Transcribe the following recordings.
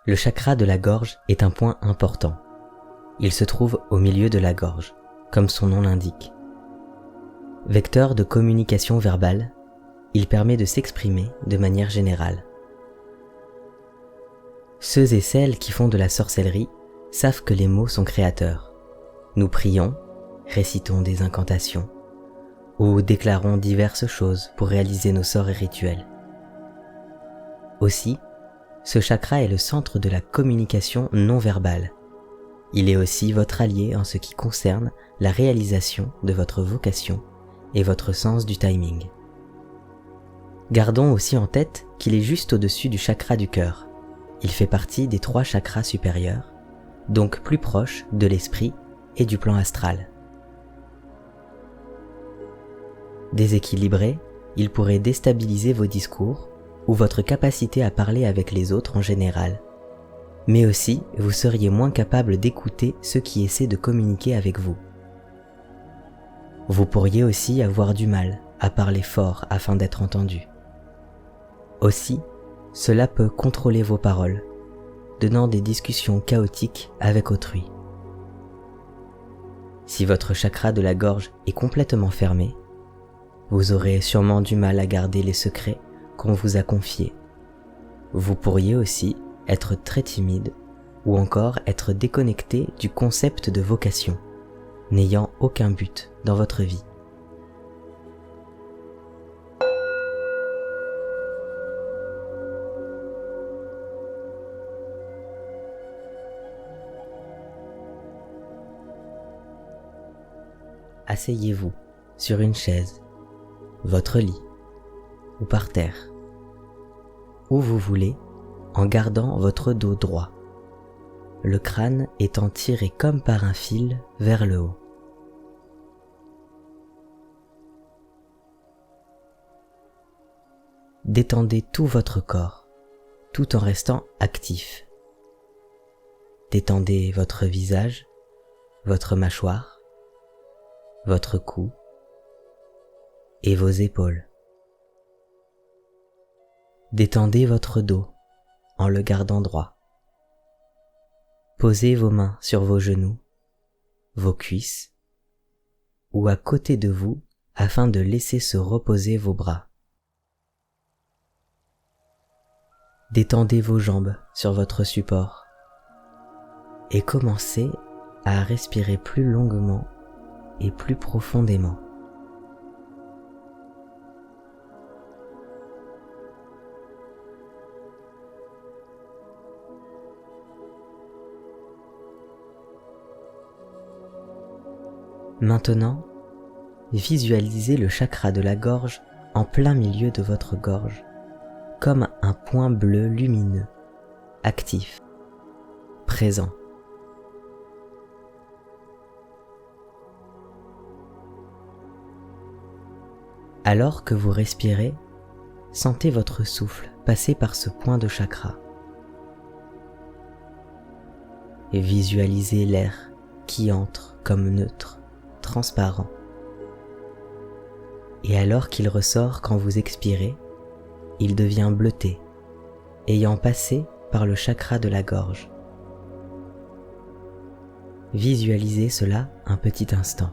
Le chakra de la gorge est un point important. Il se trouve au milieu de la gorge, comme son nom l'indique. Vecteur de communication verbale, il permet de s'exprimer de manière générale. Ceux et celles qui font de la sorcellerie savent que les mots sont créateurs. Nous prions, récitons des incantations, ou déclarons diverses choses pour réaliser nos sorts et rituels. Aussi, ce chakra est le centre de la communication non verbale. Il est aussi votre allié en ce qui concerne la réalisation de votre vocation et votre sens du timing. Gardons aussi en tête qu'il est juste au-dessus du chakra du cœur. Il fait partie des 3 chakras supérieurs, donc plus proche de l'esprit et du plan astral. Déséquilibré, il pourrait déstabiliser vos discours ou votre capacité à parler avec les autres en général. Mais aussi, vous seriez moins capable d'écouter ceux qui essaient de communiquer avec vous. Vous pourriez aussi avoir du mal à parler fort afin d'être entendu. Aussi, cela peut contrôler vos paroles, donnant des discussions chaotiques avec autrui. Si votre chakra de la gorge est complètement fermé, vous aurez sûrement du mal à garder les secrets qu'on vous a confiés. Vous pourriez aussi être très timide ou encore être déconnecté du concept de vocation, n'ayant aucun but dans votre vie. Asseyez-vous sur une chaise, votre lit ou par terre, où vous voulez, en gardant votre dos droit, le crâne étant tiré comme par un fil vers le haut. Détendez tout votre corps, tout en restant actif. Détendez votre visage, votre mâchoire, votre cou et vos épaules. Détendez votre dos en le gardant droit. Posez vos mains sur vos genoux, vos cuisses ou à côté de vous afin de laisser se reposer vos bras. Détendez vos jambes sur votre support et commencez à respirer plus longuement et plus profondément. Maintenant, visualisez le chakra de la gorge en plein milieu de votre gorge, comme un point bleu lumineux, actif, présent. Alors que vous respirez, sentez votre souffle passer par ce point de chakra. Et visualisez l'air qui entre comme neutre, transparent. Et alors qu'il ressort quand vous expirez, il devient bleuté, ayant passé par le chakra de la gorge. Visualisez cela un petit instant.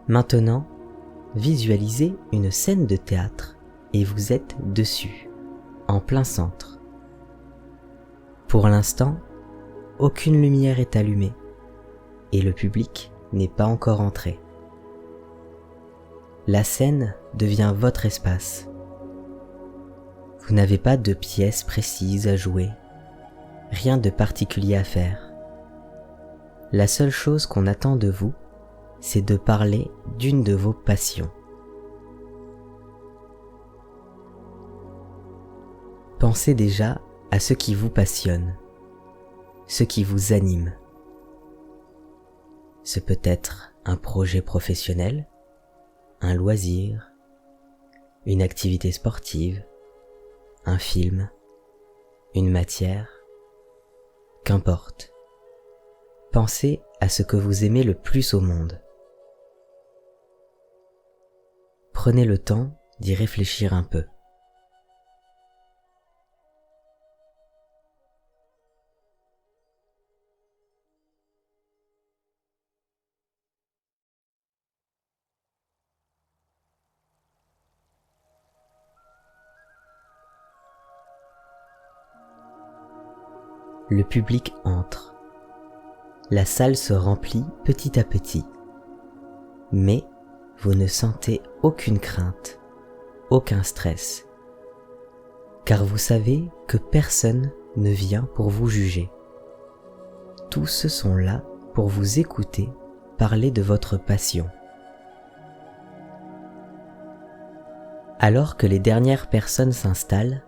Maintenant, visualisez une scène de théâtre et vous êtes dessus, en plein centre. Pour l'instant, aucune lumière est allumée et le public n'est pas encore entré. La scène devient votre espace. Vous n'avez pas de pièce précise à jouer, rien de particulier à faire. La seule chose qu'on attend de vous, c'est de parler d'une de vos passions. Pensez déjà à ce qui vous passionne, ce qui vous anime. Ce peut être un projet professionnel, un loisir, une activité sportive, un film, une matière, qu'importe. Pensez à ce que vous aimez le plus au monde. Prenez le temps d'y réfléchir un peu. Le public entre. La salle se remplit petit à petit. Mais vous ne sentez aucune crainte, aucun stress. Car vous savez que personne ne vient pour vous juger. Tous sont là pour vous écouter parler de votre passion. Alors que les dernières personnes s'installent,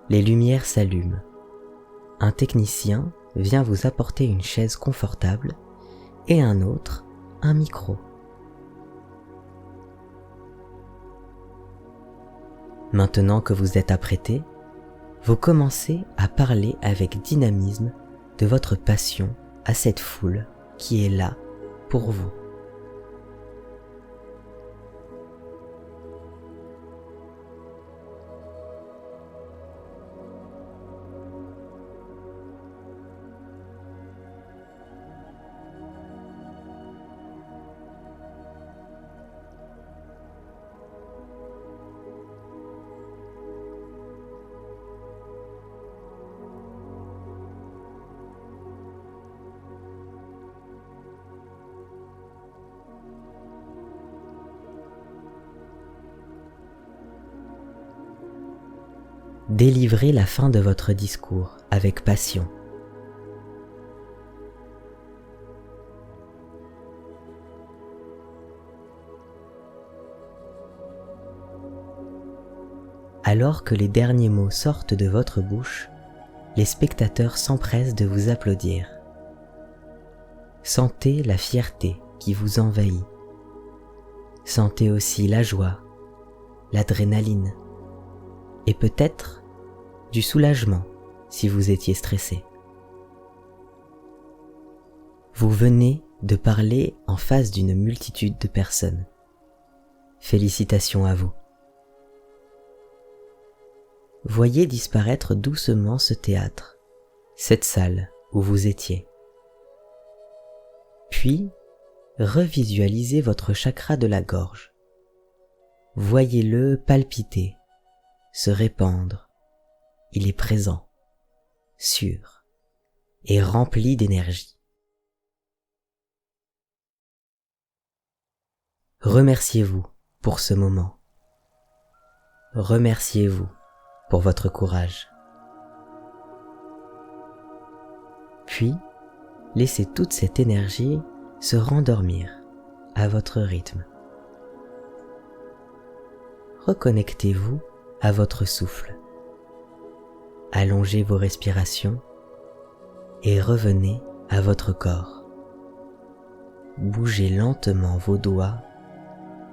les lumières s'allument. Un technicien vient vous apporter une chaise confortable et un autre, un micro. Maintenant que vous êtes apprêté, vous commencez à parler avec dynamisme de votre passion à cette foule qui est là pour vous. Délivrez la fin de votre discours avec passion. Alors que les derniers mots sortent de votre bouche, les spectateurs s'empressent de vous applaudir. Sentez la fierté qui vous envahit. Sentez aussi la joie, l'adrénaline et peut-être du soulagement si vous étiez stressé. Vous venez de parler en face d'une multitude de personnes. Félicitations à vous. Voyez disparaître doucement ce théâtre, cette salle où vous étiez. Puis, revisualisez votre chakra de la gorge. Voyez-le palpiter, se répandre. Il est présent, sûr et rempli d'énergie. Remerciez-vous pour ce moment. Remerciez-vous pour votre courage. Puis, laissez toute cette énergie se rendormir à votre rythme. Reconnectez-vous à votre souffle. Allongez vos respirations et revenez à votre corps. Bougez lentement vos doigts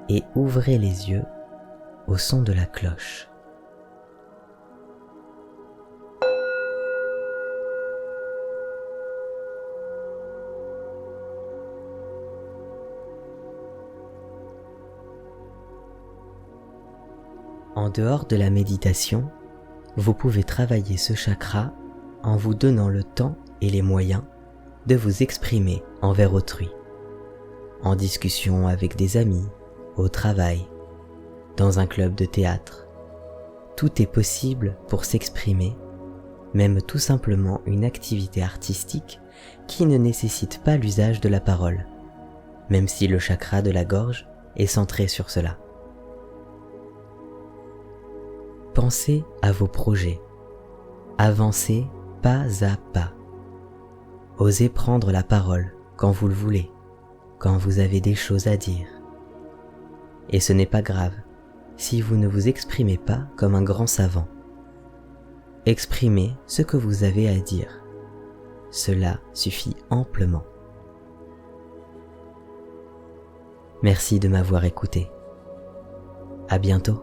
et ouvrez les yeux au son de la cloche. En dehors de la méditation, vous pouvez travailler ce chakra en vous donnant le temps et les moyens de vous exprimer envers autrui, en discussion avec des amis, au travail, dans un club de théâtre. Tout est possible pour s'exprimer, même tout simplement une activité artistique qui ne nécessite pas l'usage de la parole, même si le chakra de la gorge est centré sur cela. Pensez à vos projets. Avancez pas à pas. Osez prendre la parole quand vous le voulez, quand vous avez des choses à dire. Et ce n'est pas grave si vous ne vous exprimez pas comme un grand savant. Exprimez ce que vous avez à dire. Cela suffit amplement. Merci de m'avoir écouté. À bientôt.